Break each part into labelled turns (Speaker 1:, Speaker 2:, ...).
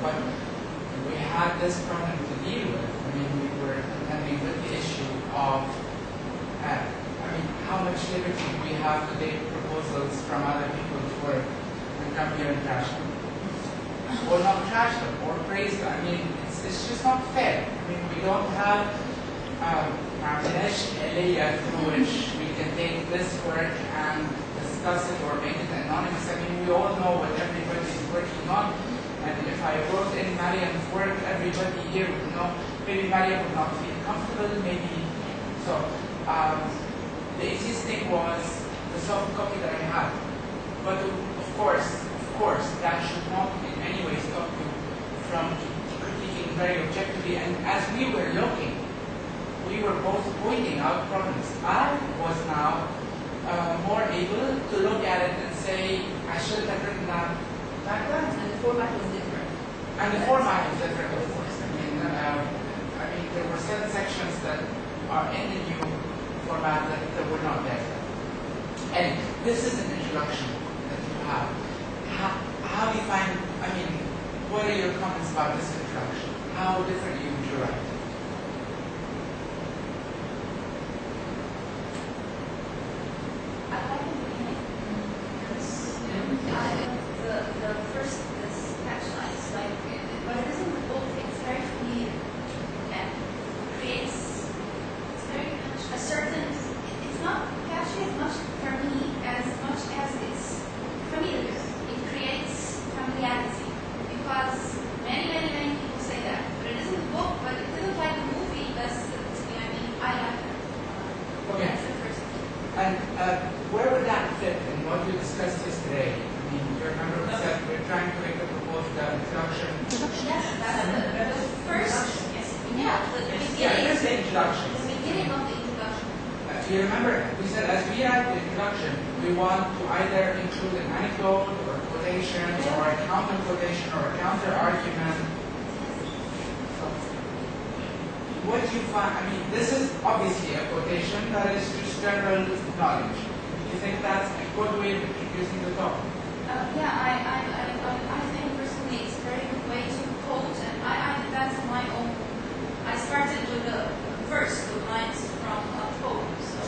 Speaker 1: but we had this problem to deal with. I mean, we were contending with the issue of, how much liberty we have to take proposals from other people to work and come here and trash them. Or not trash them, or praise them. I mean, it's just not fair. I mean, we don't have through which we can take this work and discuss it or make it anonymous. I mean, we all know what everybody is working on. And if I wrote in Mariam's work, everybody here would know. Maybe Mariam would not feel comfortable, maybe. So, the existing was the soft copy that I had. But of course, that should not in any way stop you from critiquing very objectively. And as we were looking, we were both pointing out problems. I was now more able to look at it and say, I should have written that back then.
Speaker 2: And the format was different.
Speaker 1: And the format is different, of course. I mean, there were certain sections that are in the new format that were not there. And this is an introduction that you have. How do you find, what are your comments about this introduction? How differently would you write?
Speaker 3: I like the beginning. The first catchlines, but it isn't the whole thing. It's very familiar and creates a certain. It's not catchy as much for me as much as it's familiar. It creates familiarity because many people say that, but it isn't a book. But it isn't like a movie. I like that.
Speaker 1: Okay.
Speaker 3: That's the first thing.
Speaker 1: And where would that fit in what we discussed yesterday? I mean, you remember we said we're trying to make the proposed introduction.
Speaker 3: Yes, that's the first. Yes. Yeah.
Speaker 1: Yeah, it is the introduction.
Speaker 3: The beginning of the introduction.
Speaker 1: Do you remember? We said as we write the introduction, we want to either include an anecdote or quotation or a counter quotation or a counter argument. So, what do you find? I mean, this is obviously a quotation that is just general knowledge. Do you think that's a good way of introducing the topic?
Speaker 3: Yeah, I think personally it's a very good way to quote, and that's my own. I started with the first of lines from a poem, so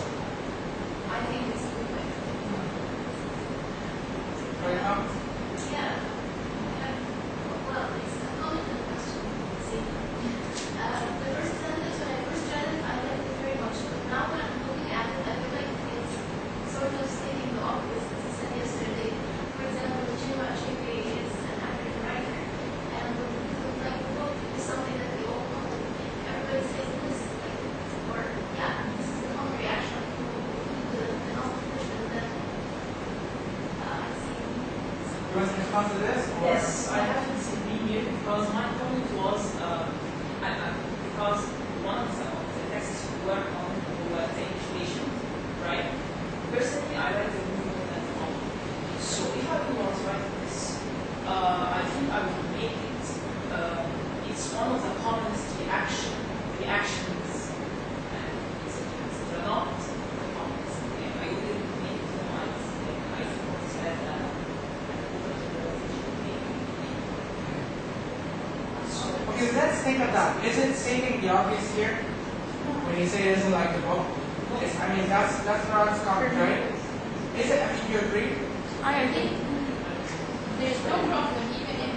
Speaker 3: I think it's a good way.
Speaker 2: Yeah. Well, it's a common question. See, the first sentence when I first read it, I liked it very much. But now when I'm looking at it, I feel like it's sort of stating the obvious. As I said yesterday, for example, Chima Achebe is an African writer, and the book is something that we all know. Everybody says this, this is the common reaction of people who read the novel first, and then I see.
Speaker 1: You want to respond to this? Or?
Speaker 4: Yes, I haven't seen here because my point was because one of the texts we work on was the initiation, right? Personally, I like the movement and the novel. So if I want to write this, I think I would make it. It's one of the commonest reactions, and it's not the commonest. I wouldn't make it tonight. I thought that.
Speaker 1: Okay, let's think of that. Is it stating the obvious here? When you say it isn't like the book? That's Ron's comment, right? Is it? You agree?
Speaker 5: I agree. There's no problem even in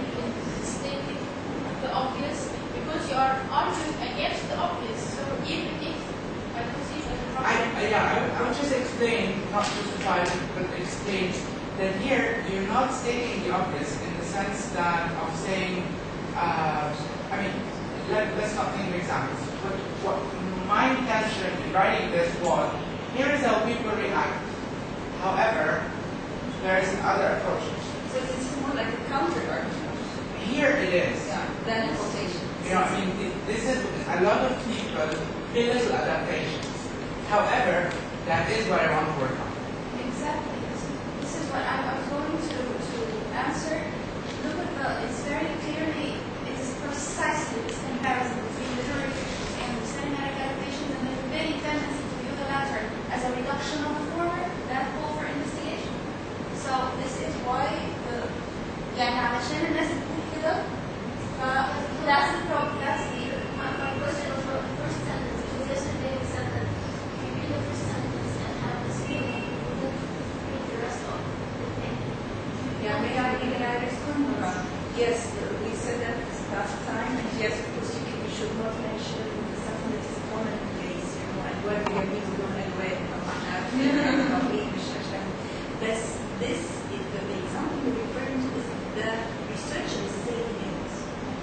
Speaker 5: stating the obvious because you are arguing against the obvious. So even if I don't see the problem.
Speaker 1: I would just explain, not justify it, but explain that here you're not stating the obvious in the sense that of saying, let's not think of examples. But what my intention in writing this was, here is how people react. However, there is other approaches.
Speaker 3: So it's more like a counter argument.
Speaker 1: Here it is.
Speaker 3: Yeah, than a quotation.
Speaker 1: This is a lot of people do little adaptations. However, that is what I want to work on.
Speaker 3: Exactly. This is what I was going to answer. Look at it's very clearly, it is precisely this comparison between literary fictions and the cinematic adaptations, and there's a very tendency to view the latter as a reduction of the former, that call for investigation. So this is why علشان الناس تقول كده Yes, we said that last time, and yes, because we should not mention something that is commonplace, you know, and where we are going to go and where this is the example you're referring to is the research is saying it.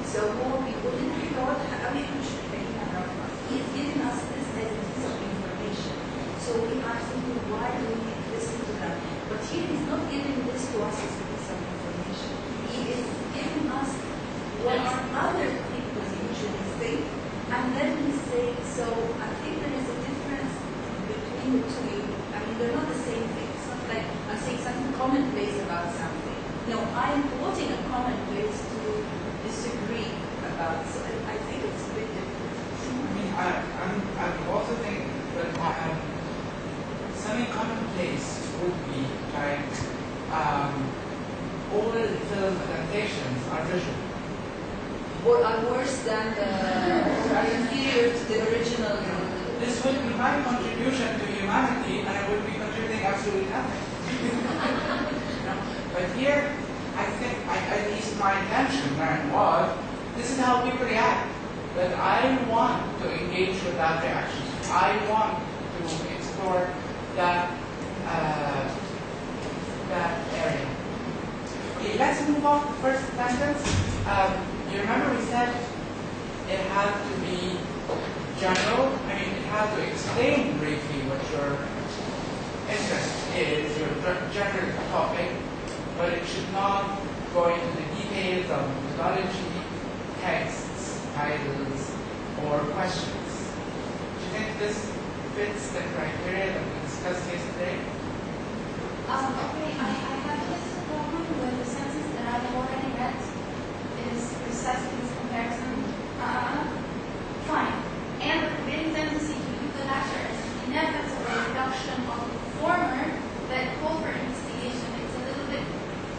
Speaker 3: So more people didn't thought how we should he is giving us this as a piece of information. So we are thinking, why do we listen to them? But he is not giving this to us as a piece of information. He is giving us what other people usually think, and then we say, so I think there is a difference between the two. I mean, they're not the same thing. It's not like I'm saying something commonplace about something. No, I am quoting a commonplace to disagree about. So I think it's a bit different.
Speaker 1: I mean, I also think that semi-commonplace would be like all film adaptations are visual.
Speaker 3: Or are worse than or are inferior to the original.
Speaker 1: This would be my contribution to humanity, and I would be contributing absolutely nothing. No? But here, I think, at least my intention was, this is how people react. That I want to engage with that reaction. I want to explore that area. Okay, let's move on to the first sentence. You remember we said it had to be general. I mean, it had to explain briefly what your interest is, your general topic, but it should not go into the details of methodology, texts, titles, or questions. Do you think this fits the criteria that we discussed yesterday?
Speaker 2: Okay, I have this problem with the sentence that I've already read. Is precisely this comparison. Fine. And the forbidden tendency to view the latter as an inevitable reduction of the former that call for investigation. It's a little bit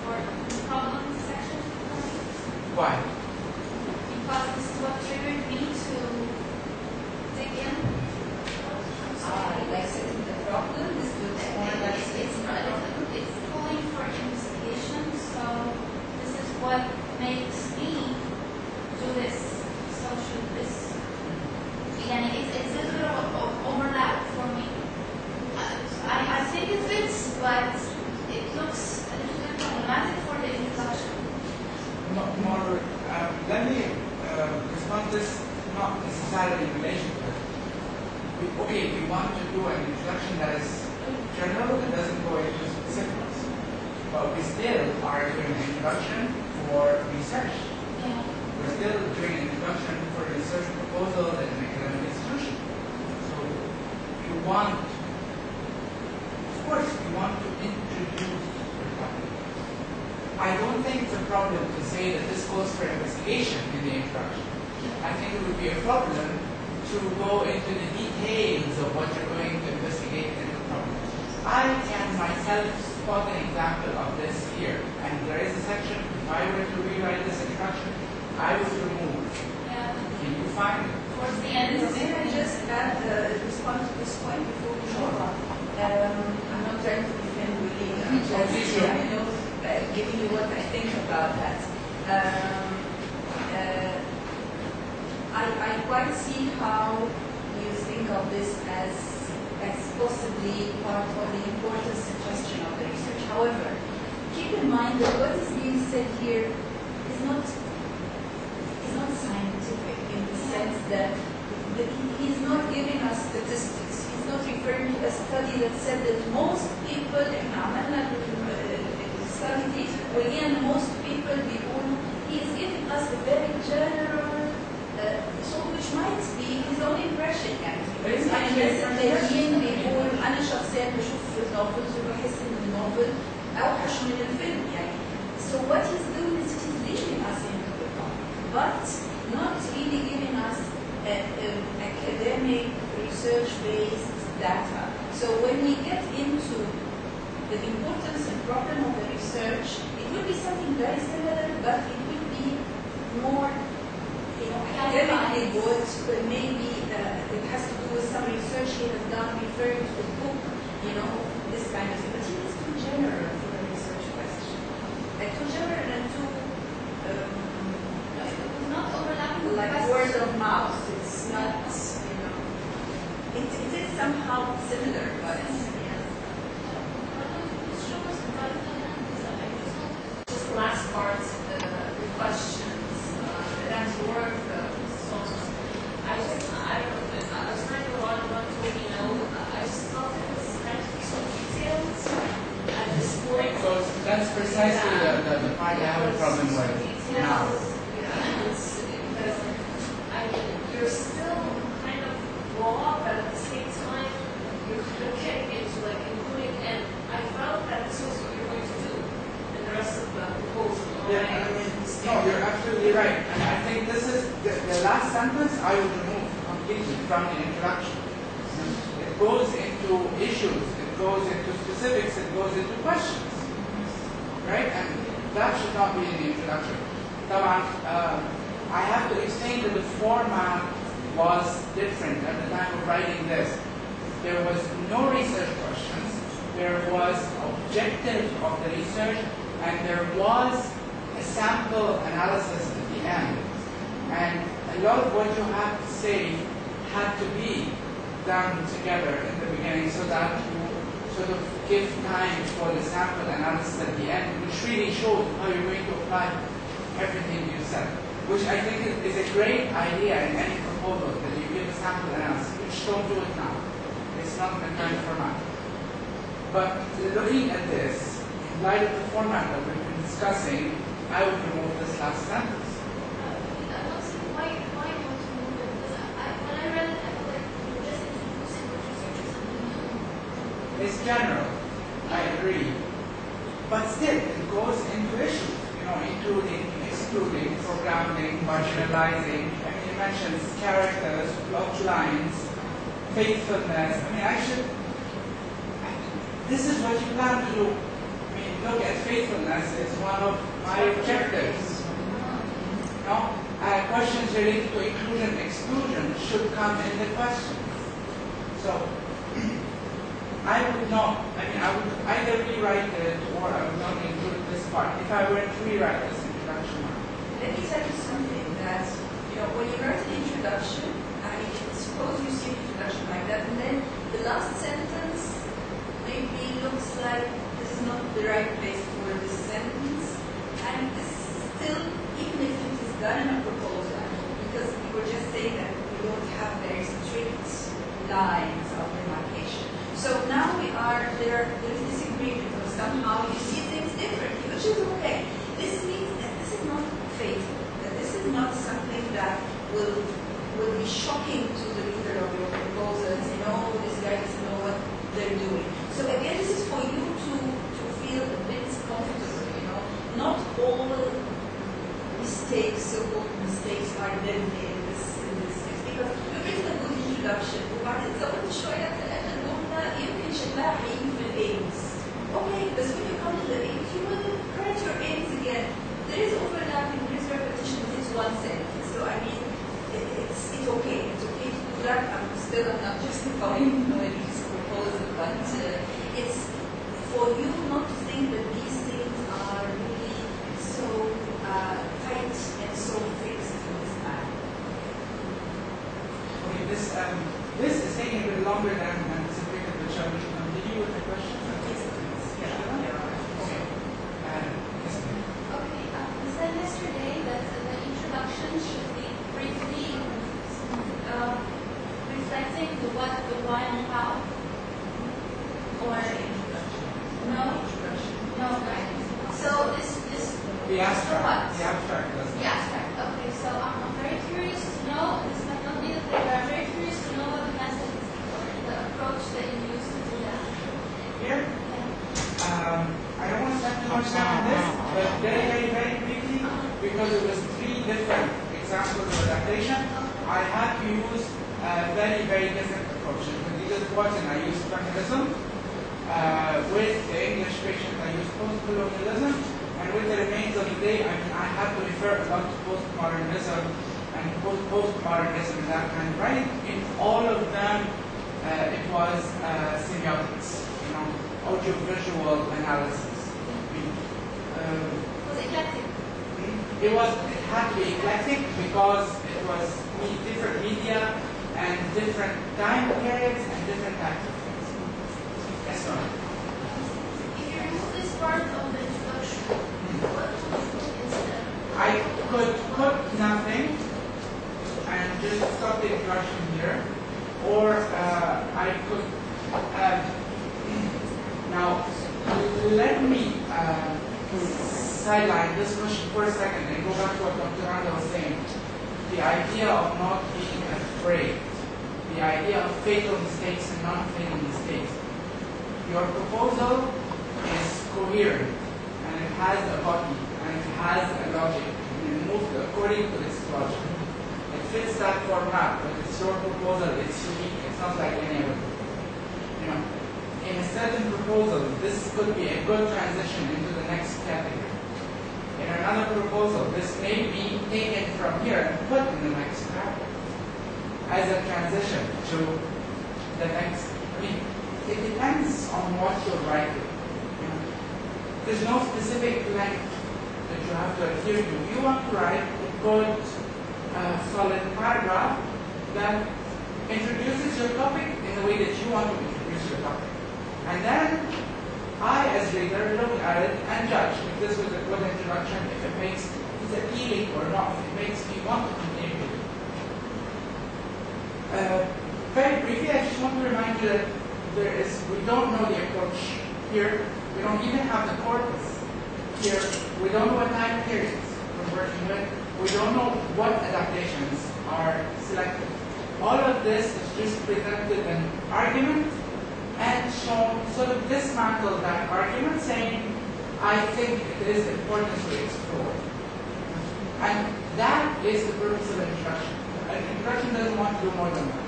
Speaker 2: for the problem section for me.
Speaker 1: Why?
Speaker 2: Because this is what triggered me to dig in.
Speaker 3: Like setting the problem, this looks more like
Speaker 2: It's calling for investigation, so this is what makes me do this. So should this again? It's a little bit of overlap for me. I think it fits, but it looks a little bit problematic for the introduction.
Speaker 1: Let me respond to this, not necessarily in relation to it. We want to do an introduction that is general and doesn't go into specifics. But we still are doing an introduction for research.
Speaker 2: Yeah.
Speaker 1: We're still doing an introduction for a research proposal at an academic institution. So you want, of course, you want to introduce your topic. I don't think it's a problem to say that this goes for investigation in the introduction. I think it would be a problem to go into the details of what you're going to investigate in the problem. I can myself spot an example of this here, and there is a section, if I were to rewrite this introduction, I would remove.
Speaker 2: Yeah.
Speaker 1: Can you find it?
Speaker 2: Towards the end.
Speaker 3: May I just add respond to this point before we move on? I'm not trying to defend really. I'm just, giving you what I think about that. I quite see how you think of this as possibly part of the important suggestion of the research. However, keep in mind that what is being said here is not scientific in the sense that he's not giving us statistics. He's not referring to a study that said that most people in عملنا study وهي most people بيقولوا. He is giving us a very general so which might be his own impression يعني. الناس التانيين بيقول أنا شخصيا بشوف النوفلز وبحس إن النوفل أوحش من الفيلم يعني. So what he's doing is he's leading us into the problem, but not really giving us academic research-based data. So when we get into the importance and problem of the research, it will be something very similar, but it will be more academically good, but maybe it has to do with some research he has done referring to a book, this kind of thing. But it is too general for the research question. Too general and too was not overlapping with
Speaker 6: like
Speaker 3: questions.
Speaker 6: word of mouth. It's not, you know, it is somehow similar, but
Speaker 4: Just the last part, the questions, that work, so on. I don't know, I was trying to run to, you know, I just thought it was kind of so detailed at this point.
Speaker 1: So that's precisely the part I have a problem with now.
Speaker 4: Because, I mean, you're still kind of raw, but at the same time, you're getting into like including, and I felt that this was what you're going to do in the rest of the proposal.
Speaker 1: Yeah, I mean, no, you're absolutely right. And I think this is the last sentence I would remove completely from the introduction. It goes into issues, it goes into specifics, it goes into questions. Right? And that should not be in the introduction. I have to explain that the format was different at the time of writing this. There was no research questions, there was objective of the research, and there was a sample analysis at the end. And a lot of what you have to say had to be done together in the beginning so that you sort of give time for the sample analysis at the end, which really shows how you're going to apply everything you said, which I think is a great idea in any proposal, that you give a sample analysis, which don't do it now. It's not in the current format. But looking at this, in light of the format that we've been discussing, I would remove this last sentence.
Speaker 2: I don't see why you want to move it, because when I read it, I felt like you were just introducing what research is something new.
Speaker 1: It's general, I agree. But still, it goes into issues, you know, including, excluding, programming, marginalizing. I mean, it mentions characters, plot lines, faithfulness. I mean, this is what you plan to do. I mean, look at faithfulness as one of my objectives. No? Questions related to inclusion and exclusion should come in the questions. So, I would not, I would either rewrite it or I would not include this part. If I were to rewrite this introduction part.
Speaker 6: let me tell you something that, you know, when you write an introduction, suppose you see an introduction like that, and then the last sentence maybe looks like this is not the right place for this sentence, and this still, even if it is done in a proposal, because we were just saying that we don't have very strict lines of demarcation. So now there is disagreement, or somehow you see things differently, which is okay. This means that this is not fatal, that this is not something that will be shocking to the reader of your proposals. You know, these guys know what they're doing. So again, this is for you to feel a bit comfortable, you know. Not all mistakes, so-called mistakes, are deadly in this case. Because you've written a good introduction, وبعدين زودت شوية في الآخر جملة يمكن شكلها حقيقي في الaims. Okay, but when you come to the aims, you will correct your aims again. There is overlapping, there is repetition within one sentence. So I mean, it's okay. It's okay to do that. I'm not justifying this proposal, but it's for you not to think that these things are really so tight and so fixed in this manner.
Speaker 1: Okay, this is taking a bit longer than anticipated, but shall we continue with the question?
Speaker 2: Okay, we said yesterday that the introduction should be briefly reflecting the what, the why, and how. Or no, right? So this
Speaker 1: The abstract.
Speaker 2: what?
Speaker 1: The abstract does
Speaker 2: The abstract. Okay, so I'm very curious to know. This might not be the thing, but I'm very curious to know what the method or the approach that you use to do that.
Speaker 1: Here? I don't want to spend too much time on this, but very briefly, because it was 3 different examples of adaptation, I had to use very different approaches. With Edith Wharton, I used feminism. With the English patient, I used post-colonialism. And with the remains of the day, I had to refer a lot to postmodernism and postmodernism and that kind of writing. In all of them, it was semiotics, you know, audiovisual analysis.
Speaker 2: Was it eclectic?
Speaker 1: it had to be eclectic because it was different media and different time periods and different types of things. Yes, sir.
Speaker 2: If you remove this part of the introduction, what would you put instead?
Speaker 1: I could put nothing and just stop the introduction here, or I could now let me sideline this question for a second and go back to what Dr. Randa was saying. The idea of not being afraid, the idea of fatal mistakes and non-fatal mistakes. Your proposal is coherent and it has a body and it has a logic and it moves according to this logic. It fits that format, but it's your proposal, it's unique, it's not like any other. You know, in a certain proposal, this could be a good transition into the next category. In another proposal, this may be taken from here and put in the next paragraph as a transition to the next. I mean, it depends on what you're writing. You know, there's no specific length that you have to adhere to. You want to write a good, solid paragraph that introduces your topic in the way that you want to introduce your topic. And then I, as reader, look at it and judge if this was a good introduction, if it makes it appealing or not, if it makes me want to continue with it. Very briefly, I just want to remind you that we don't know the approach here. We don't even have the corpus here. We don't know what time periods we're working with. We don't know what adaptations are selected. All of this is just presented an argument and shown, sort of dismantle that argument, saying, I think it is important to explore. And that is the purpose of an introduction. An introduction doesn't want to do more than that.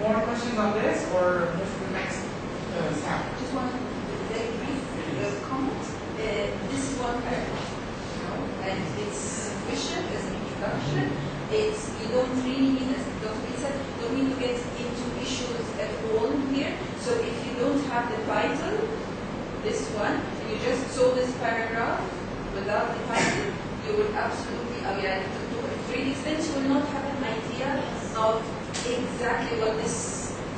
Speaker 1: More questions on this, or move to the next sample?
Speaker 6: Just one very brief comment. This is one paragraph, and it's sufficient as an introduction. You don't really need, as Dr. Reed said, don't need to get into issues at all here. So if you don't have the title, this one, and you just saw this paragraph without the title, you would absolutely, to a great extent, you will not have an idea of exactly what this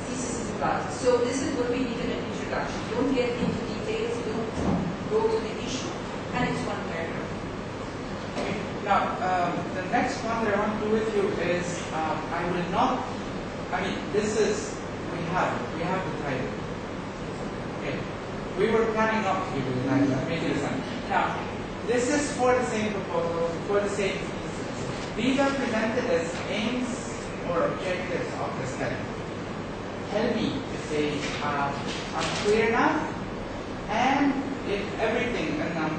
Speaker 6: thesis is about. So this is what we need in an introduction. Don't get into details, don't go to the issue, and it's one paragraph.
Speaker 1: Okay. Now, the next one that I want to do with you is, I will not, this is, we have the title. Okay. We were planning not to give you the title, that made sense. Now, this is for the same proposal, for the same thesis. These are presented as aims or objectives of the study. Tell me if they are clear enough and if everything in them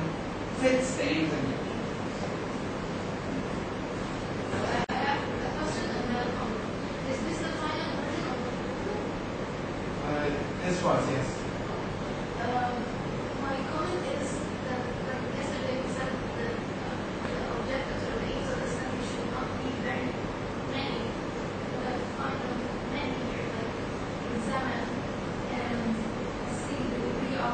Speaker 1: fits the aims and objectives.
Speaker 2: I have a question and a comment. Is this the final version of the proposal?
Speaker 1: This was, yes.
Speaker 2: My comment is that, like yesterday we said that the objectives or the aims of the study should not be very many, but find many here, like examine and see the degree of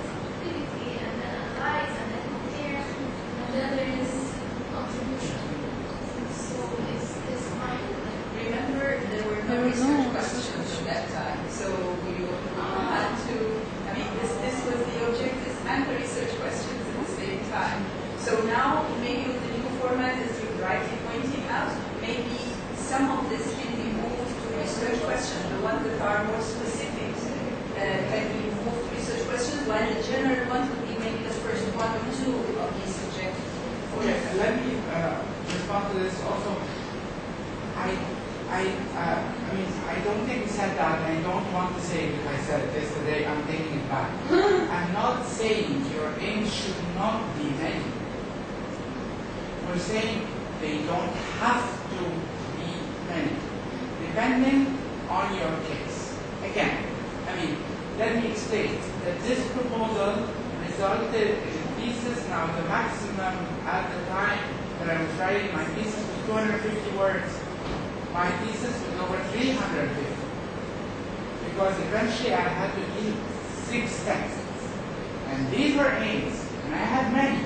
Speaker 2: subjectivity and then analyze and then compare, and then there is contribution. So is this fine?
Speaker 6: Remember, there were no research questions at that time, so we had to, this was the objectives and the research questions at the same time. So now, maybe with the new format, as you're rightly pointing out, maybe some of this can be moved to research questions, the ones that are more specific can be moved to research questions, while the general one would be maybe the first one or two of these subjects.
Speaker 1: Okay, let me respond to this also. I don't think we said that, and I don't want to say that I said it yesterday. I'm taking it back. I'm not saying your aims should not be many. We're saying they don't have to be many, depending on your case. Again, let me explain that this proposal resulted in a thesis. Now, the maximum at the time that I was writing my thesis was 250 words. My thesis was over 350 because eventually I had to give 6 texts, and these were aims, and I had many,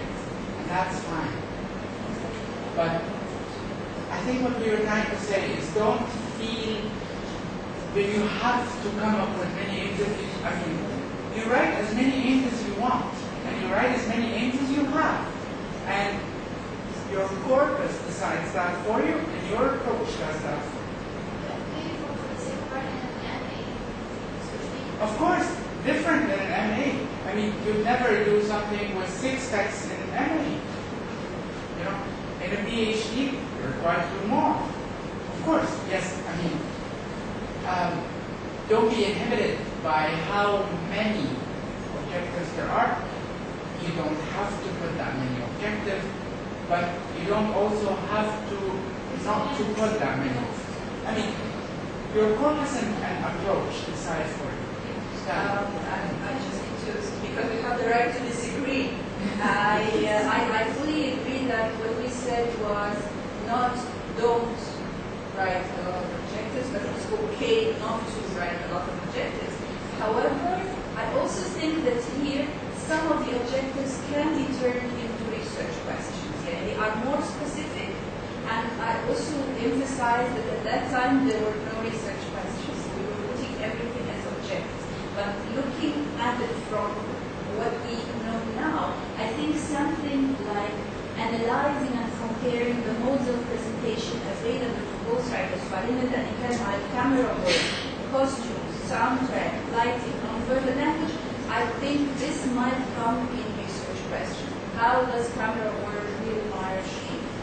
Speaker 1: that's fine. But I think what we were trying to say is don't feel that you have to come up with many aims. I mean, you write as many aims as you want, and you write as many aims as you have. And your corpus decides that for you, and your approach does that for you. Of course, different than an MA. I mean, you'd never do something with 6 texts in an MA. You know, in a PhD, you're required to do more. Of course, yes. I mean, don't be inhibited by how many objectives there are. You don't have to put that many objectives, but you don't also have to not to put that many. I mean, your corpus and approach decide for you.
Speaker 6: I just need to, because we have the right to disagree. I fully agree that what we said was not don't write a lot of objectives, but it's okay not to write a lot of objectives. However, I also think that here some of the objectives can be turned into research questions. Yeah? They are more specific, and I also emphasized that at that time there were no research questions. We were putting everything as objectives. But looking at it from what we know now, I think something like analyzing and comparing the modes of presentation available to ghostwriters, camera work, costumes, soundtrack, lighting, non-verbal language, I think this might come in research question. How does camera work with Marsh?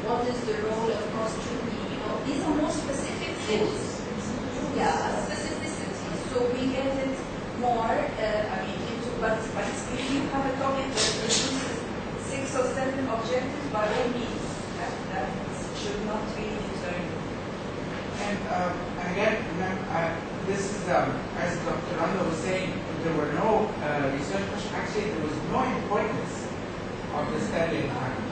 Speaker 6: What is the role of costume? You know, these are more specific things. Yeah, specificity. So we get it more, into, but if you have a topic that produces 6 or 7 objectives, by all means, that should not be determined.
Speaker 1: And again, remember, this is, as Dr. Randa was saying, there were no research questions. Actually, there was no importance of the study in time.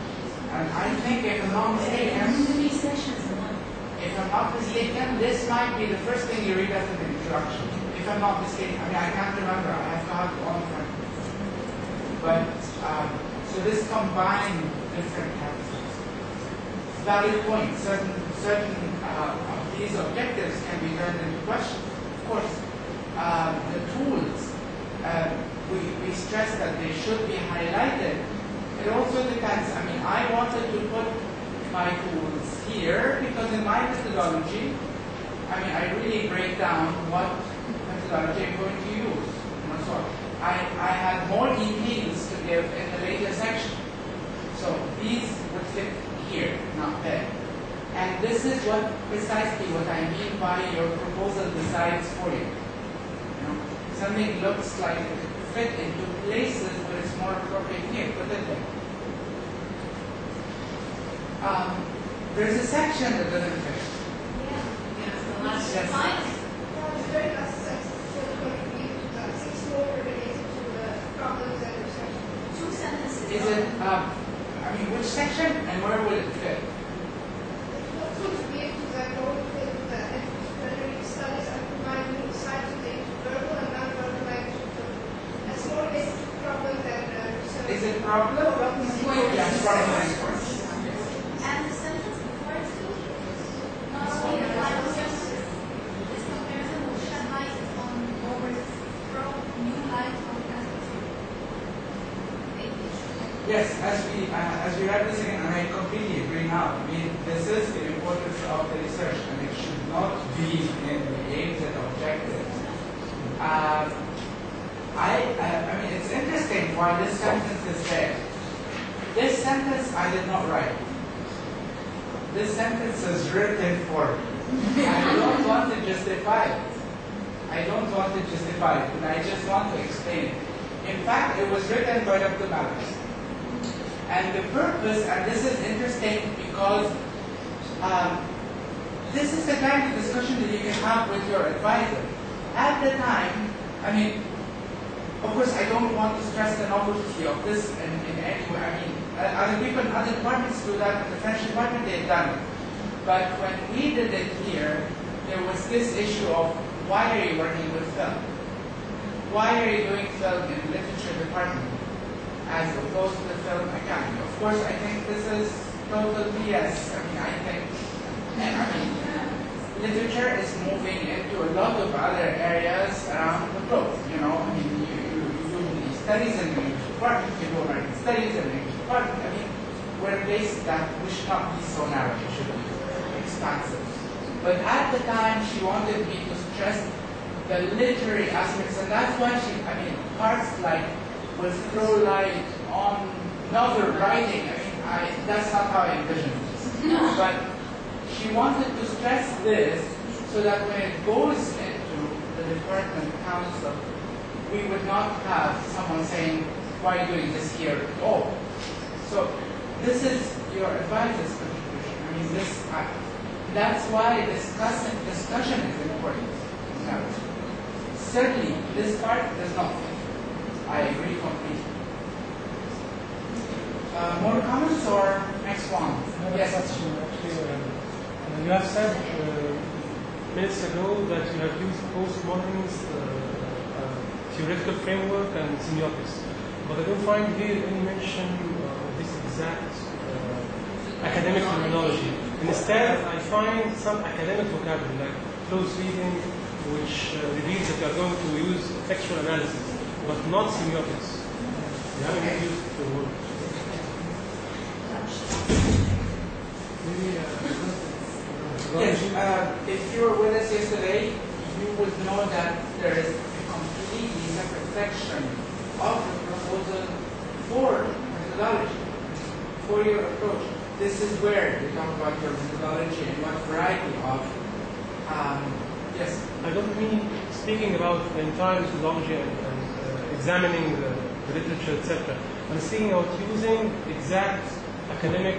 Speaker 1: And I think, if I'm not mistaken, this might be the first thing you read after the introduction. If I'm not mistaken, I mean, I can't remember. I have to have it on front. But, so this combined different categories. Valid points. Certain of these objectives can be turned into questions. Of course, the tools, we stress that they should be highlighted. It also depends. I mean, I wanted to put my tools here because in my methodology, I mean, I really break down what methodology I'm going to use. So I had more details to give in the later section. So these would fit here, not there. And this is precisely what I mean by your proposal decides for you. You know, something looks like it could fit into places where it's more appropriate here. Put it there. There's a section that doesn't fit. Yes. Is it, which section and where will it fit? Is it problem? Yes, problem.
Speaker 2: And the sentence before it too, not only applies to this comparison will shed light on or throw new light on
Speaker 1: Yes, as we read this again, and I completely agree now. I mean, this is the importance of the research, and it should not be in the aims and objectives. I mean, it's interesting why this sentence is there. This sentence I did not write. This sentence is written for me. I don't want to justify it. I don't want to justify it, and I just want to explain it. In fact, it was written by Dr. Malus. And the purpose, and this is interesting because this is the kind of discussion that you can have with your advisor. At the time, I mean, of course, I don't want to stress the novelty of this in any way. I mean, other people in other departments do that. In the French department, they've done it. But when we did it here, there was this issue of why are you working with film? Why are you doing film in literature department? as opposed to the film academy. Of course, I think this is total BS. I mean, literature is moving into a lot of other areas around the globe. You know, I mean, you do these studies in the English department, you do American studies in the English department. I mean, we're a place that we should not be so narrow, it should be expansive. But at the time, she wanted me to stress the literary aspects, and that's why parts like will throw light on novel writing. That's not how I envisioned this. But she wanted to stress this so that when it goes into the department council, we would not have someone saying, why are you doing this here at all? So this is your advisor's contribution. That's why discussion is important. Now, certainly, this part does not fit. I agree completely. More comments or next one? Yes.
Speaker 7: You have said minutes ago that you have used postmodernist theoretical framework and semiotics, but I don't find here any mention of this exact academic terminology. Instead, I find some academic vocabulary like close reading, which reveals that you are going to use textual analysis, but not semiotics. You haven't used the word.
Speaker 1: Yes, if you were with us yesterday, you would know that there is a completely separate section of the proposal for methodology, for your approach. This is where we talk about your methodology and what variety of, yes.
Speaker 7: I don't mean speaking about the entire methodology and examining the literature, etc. I'm speaking about using exact academic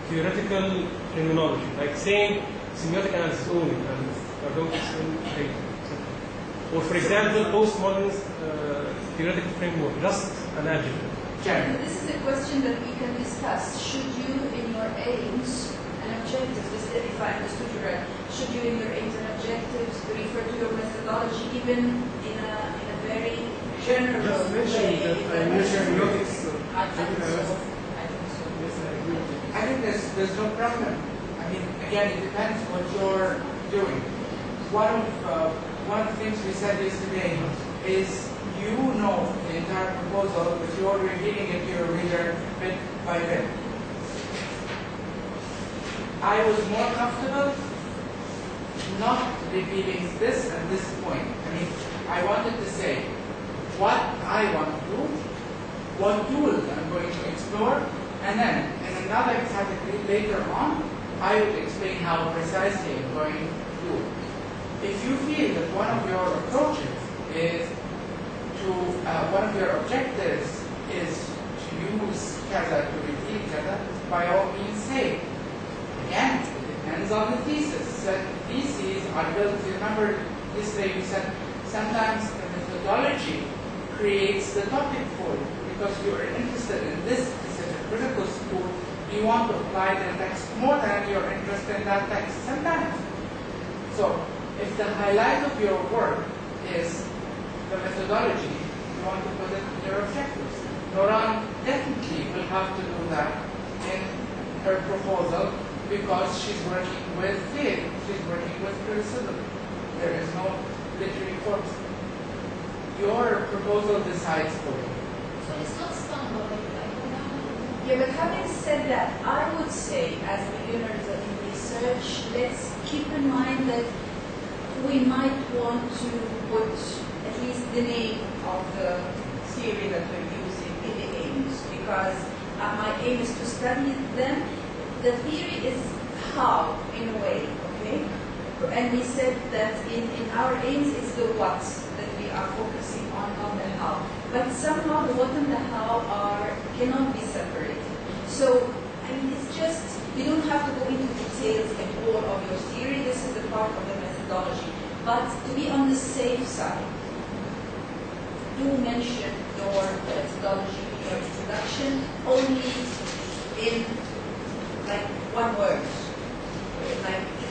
Speaker 7: theoretical terminology, like saying semiotic analysis only, and we're going to explain later, etc. Or, for example, postmodernist theoretical framework, just an adjective.
Speaker 6: This is a question that we can discuss. Should you, in your aims and objectives, if I understood you right, should you, in your aims and objectives, refer to your methodology even in a very general
Speaker 7: just mentioning
Speaker 6: way?
Speaker 7: that I mentioned semiotics.
Speaker 1: I think there's no problem. Again, it depends what you're doing. One of the things we said yesterday is you know the entire proposal, but you're revealing it to your reader bit by bit. I was more comfortable not revealing this at this point. I wanted to say what I want to do, what tools I'm going to explore, and then in another category later on, I will explain how precisely I'm going to do it. If you feel that one of your approaches is to, one of your objectives is to use Kaza to reveal Kaza, by all means say. Again, it depends on the thesis. Certain theses are built, remember yesterday we said, sometimes the methodology creates the topic for you because you are interested in this specific critical school. You want to apply the text more than you're interested in that text sometimes. So, if the highlight of your work is the methodology, you want to put it in your objectives. Noran definitely will have to do that in her proposal because she's working with theory, she's working with criticism. There is no literary corpus. Your proposal decides for you.
Speaker 2: So it's not stumble.
Speaker 6: Yeah, but having said that, I would say, as beginners in research, let's keep in mind that we might want to put at least the name of the theory that we're using in the aims, because my aim is to study them. The theory is how, in a way, okay? And we said that in our aims it's the what that we are focusing on, not the how. But somehow the what and the how cannot be separated. So, it's just, you don't have to go into details at all of your theory. This is the part of the methodology. But to be on the safe side, do mention your methodology in your introduction only in one word.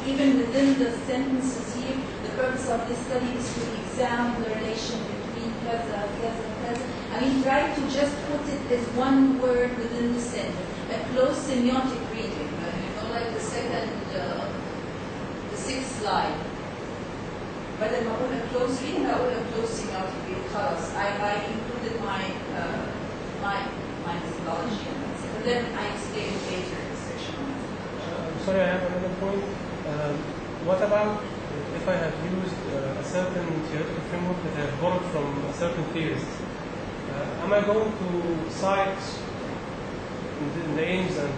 Speaker 6: Even within the sentences here, the purpose of this study is to examine the relation between kaza, kaza, kaza, I mean, try to just put it as one word within the sentence. A close semiotic reading, like the sixth slide. But then I a close reading, I a close semiotic reading. I included my methodology, and then I explained later in the section on methodology.
Speaker 7: Sorry, I have another point. What about if I have used a certain theoretical framework that I have borrowed from a certain theorist? Am I going to cite in the aims and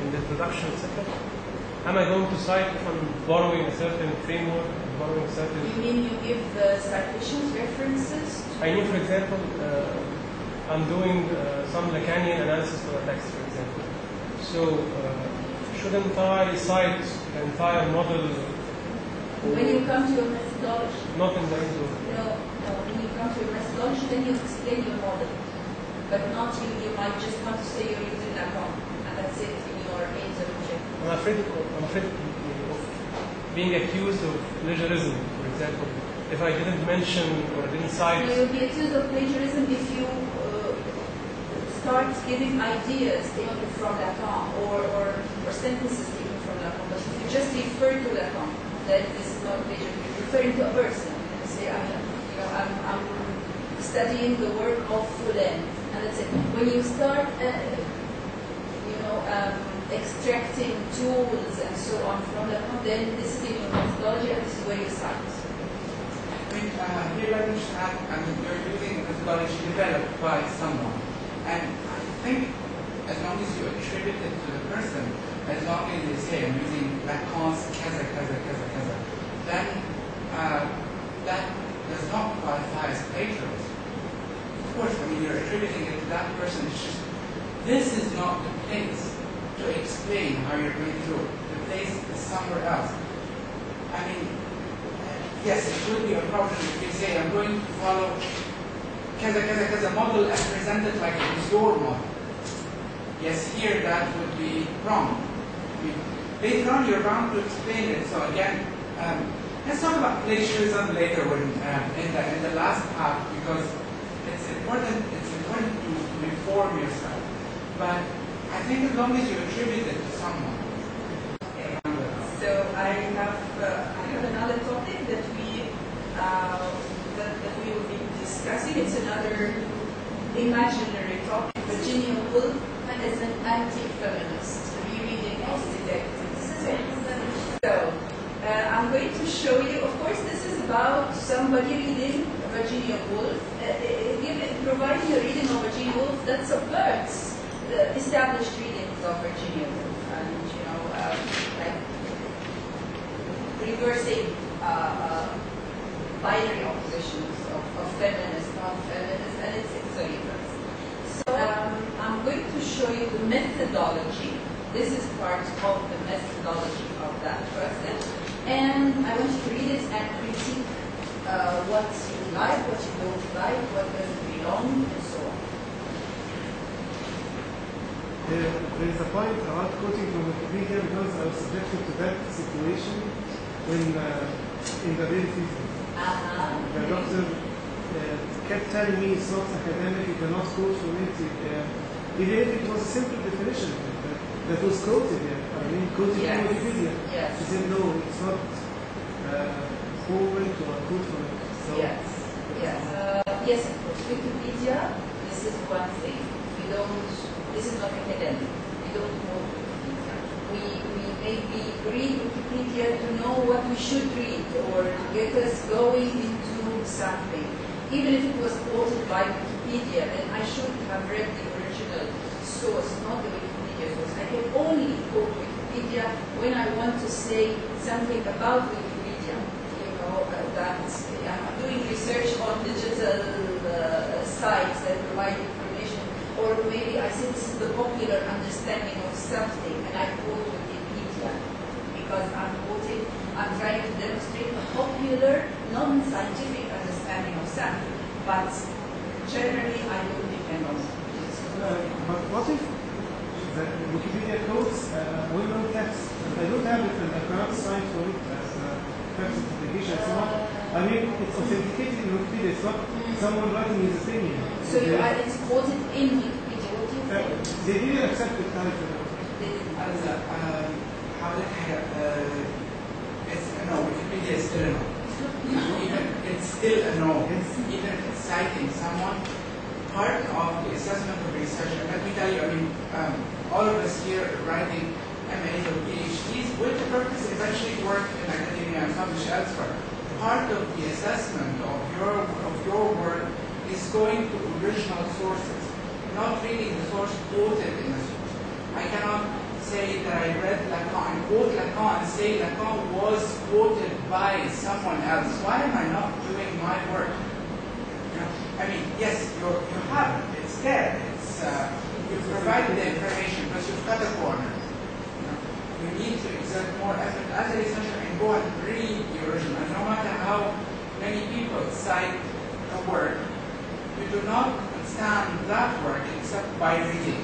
Speaker 7: in the introduction, etc.? Am I going to cite if I'm borrowing a certain framework, borrowing a certain...
Speaker 6: You mean you give the citations, references?
Speaker 7: I mean, for example, I'm doing some Lacanian analysis for a text, for example. So, shouldn't I cite the entire model?
Speaker 6: When you come to your methodology?
Speaker 7: Not in the end of...
Speaker 6: No. When you come to your methodology, then you explain your model. But not you might just want to say you're using Lacan, and that's it in your aims and objectives.
Speaker 7: I'm afraid of being accused of plagiarism, for example. If I didn't mention or didn't cite...
Speaker 6: You'll be accused of plagiarism if you start giving ideas taken from Lacan or sentences taken from Lacan. But if you just refer to Lacan, then this is not plagiarism. You're referring to a person. You say, I'm studying the work of Fulan, and that's it. When you start, extracting tools and so on from Lacan, then this is in your methodology, and this is where you cite.
Speaker 1: Here let me just add, you're using a methodology developed by someone. And I think as long as you attribute it to the person, as long as they say, I'm using Lacan's kaza, then that does not qualify as plagiarism. Of course, you're attributing it to that person. It's just, this is not the place to explain how you're going through it. The place is somewhere else. Yes, it would be a problem if you say, I'm going to follow kaza model and present it like it is your model. Yes, here that would be wrong. Later on, you're bound to explain it. So again, let's talk about plagiarism later when in the last part, because it's important to inform yourself. But I think as long as you attribute it to someone.
Speaker 6: Okay. So I have another topic that we will be discussing. It's another imaginary topic. Virginia Woolf as an anti-feminist, rereading of detectives. So I'm going to show you. Of course, this is about somebody reading Virginia Woolf, providing a reading of Virginia Woolf that subverts the established readings of Virginia Woolf, and like reversing binary oppositions of feminist, non-feminist, and it's a reverse. So I'm going to show you the methodology. This is part of the methodology of that person, and I want you to read it and critique what you like, what you don't like, what doesn't belong, and so on.
Speaker 8: There is a point about quoting from Wikipedia because I was subjected to that situation when in the real season. The doctor kept telling me it's not academic, you cannot quote from it. Even if it was a simple definition that was quoted here. Quoted from Wikipedia.
Speaker 6: Yes.
Speaker 8: He said, no, it's not forward or quote from it. So
Speaker 6: Yes, of course. Wikipedia, this is one thing. This is not academic. We don't quote Wikipedia. We maybe read Wikipedia to know what we should read or to get us going into something. Even if it was quoted by Wikipedia, then I should have read the original source, not the Wikipedia source. I can only quote Wikipedia when I want to say something about Wikipedia. That I'm doing research on digital sites that provide information, or maybe I say this is the popular understanding of something, and I quote Wikipedia because I'm trying to demonstrate a popular, non-scientific understanding of something. But generally, I don't depend on it.
Speaker 8: but what if the Wikipedia quotes well-known text? I don't have it and I cannot cite for it as a text application. So I mean, it's authenticated in Wikipedia. It's not someone writing his opinion.
Speaker 3: So you are it's quoted in Wikipedia. What do you think?
Speaker 8: They didn't accept the title.
Speaker 1: It's a no. Wikipedia is still a no. Even it's still a no. Even if it's citing someone, part of the assessment of research, and let me tell you, I mean, all of us here writing MAs or PhDs with the purpose to eventually work in academia and publish elsewhere. Part of the assessment of your work is going to original sources, not reading the source quoted in the source. I cannot say that I read Lacan and quote Lacan and say Lacan was quoted by someone else. Why am I not doing my work? You know, I mean, yes, you have it. It's there. It's you've provided the information, but you've cut a corner. You need to exert more effort as a researcher and go and read the original. And no matter how many people cite a work, you do not understand that work except by reading,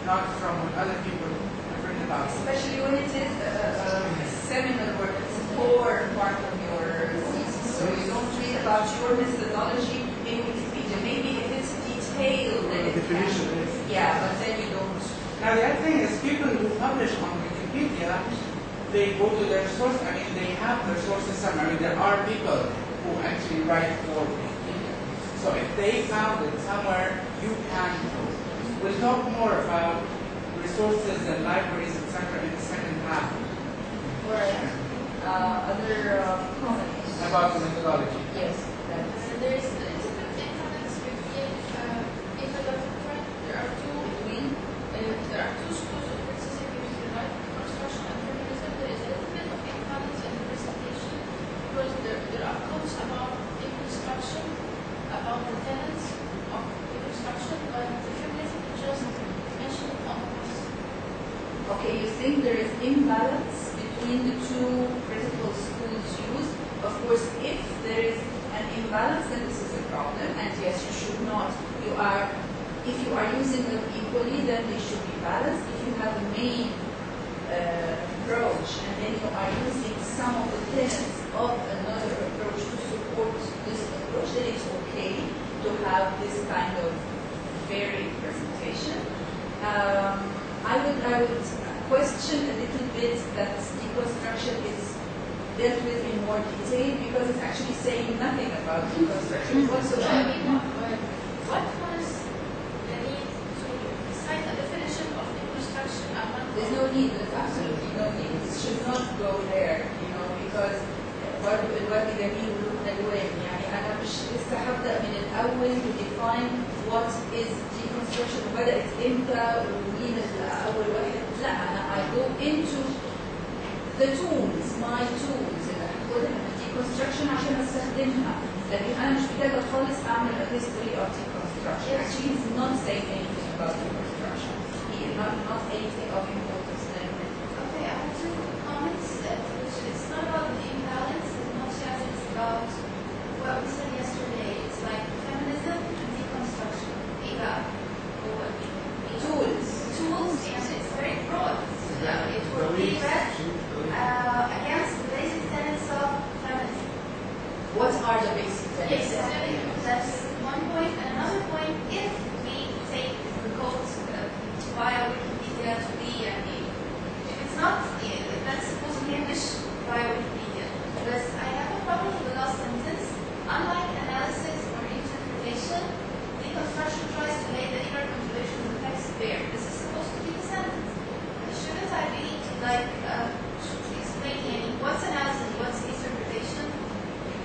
Speaker 1: not from what other people have written about.
Speaker 6: Especially when it is a seminal work, it's a core part of your thesis. So you don't read about your methodology in Wikipedia. Maybe if it's detailed, then it
Speaker 8: definition.
Speaker 6: Yeah, but then you don't.
Speaker 1: Now the other thing is people who publish on Wikipedia, they go to their source. I mean, they have their sources somewhere. I mean, there are people who actually write for Wikipedia. So if they found it somewhere, you can go. We'll talk more about resources and libraries, etc. in the second half.
Speaker 6: Or other comments
Speaker 1: about the methodology.
Speaker 6: Yes.
Speaker 5: There is a little bit of difference between methodology. There are two schools of criticism between right construction and feminism. There is a little bit of imbalance in the presentation because there are quotes about deconstruction, about the tenets of deconstruction, but the feminism is just mentioned once.
Speaker 6: Okay, you think there is imbalance between the two critical schools used? Of course, if there is an imbalance, then this is a problem. And yes, you should not. If you are using them equally, then they should be balanced. If you have a main approach and then you are using some of the tenets of another approach to support this approach, then it's okay to have this kind of varied presentation. I would question a little bit that deconstruction is dealt with in more detail because it's actually saying nothing about deconstruction whatsoever.
Speaker 5: What was the need to cite a definition of deconstruction?
Speaker 6: There's no need, there's absolutely no need. It should not go there, because الوادي جميل وله ألوان. يعني أنا مش لسه هبدأ من الأول to define what is deconstruction وبدأت إمتى ومين أول واحد. لا أنا I go into the tools, my tools اللي هاخدها من deconstruction عشان أستخدمها. لكن أنا مش محتاجة خالص أعمل a history of deconstruction. Actually, he's not saying anything about deconstruction. He is not anything of importance there.
Speaker 2: Okay, I have two comments. Which it's not about the imbalance as much as it's about what we said yesterday. It's like feminism and deconstruction.
Speaker 6: Tools.
Speaker 2: Tools, and it's very broad. It will be read against the basic tenets of feminism.
Speaker 6: What are the basic tenets?
Speaker 2: Yes, that's one point. And another point, if we take the quote via Wikipedia to be if it's not, that's supposed to be English via Wikipedia. But I have a problem with the last sentence. Unlike analysis or interpretation, deconstruction tries to lay the inner contradiction of the text bare. This is supposed to be the sentence. Shouldn't I be explaining what's analysis, what's interpretation?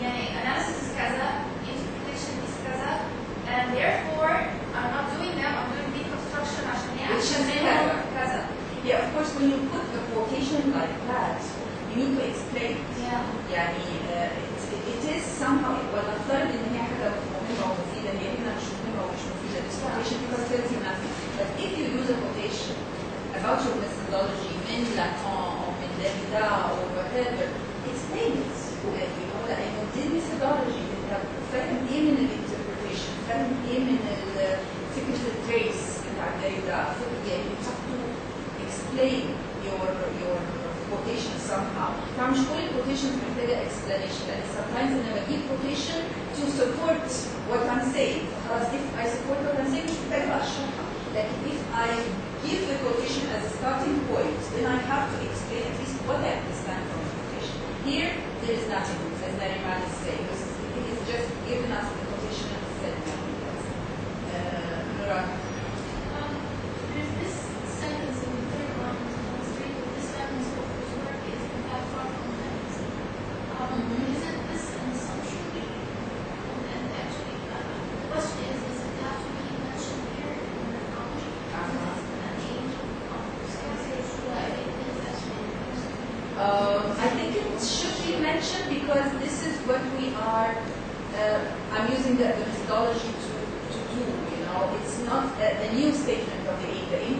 Speaker 2: Analysis is kaza, interpretation is kaza, and therefore I'm not doing them, I'm doing deconstruction
Speaker 6: Which is kaza. Yeah, of course, when you put a quotation like that, you need to explain.
Speaker 2: Yeah.
Speaker 6: It is somehow, نفترض ان هي حاجه مهمه ومفيده، هي هنا مش مهمه ومش مفيده. This quotation because tells you nothing. But if you use a quotation about your methodology من Lacan or من Derrida or whatever, explain it. لانه دي methodology انت فاهم ايه من الانتربريتيشن، فاهم ايه من فكره التريس بتاع Derrida. يعني you have to explain your quotation somehow. فمش كل quotations محتاجه explanation، لان sometimes انا بجيب what I'm saying. If I support what I'm saying, like if I give the quotation as a starting point, then I have to explain at least what I understand from the quotation. Here, there is nothing, as Nariman is saying. It is just giving us the quotation and said nothing else. Nora?
Speaker 2: There's this sentence in the third line on the street where this happens of his work is in fact far from that. Isn't this an assumption? And actually, the question is it have to be mentioned here in the knowledge? An age of
Speaker 6: I think it should be mentioned because this is what we are, I'm using the methodology to do, you know. It's not a new statement of the aim. The aim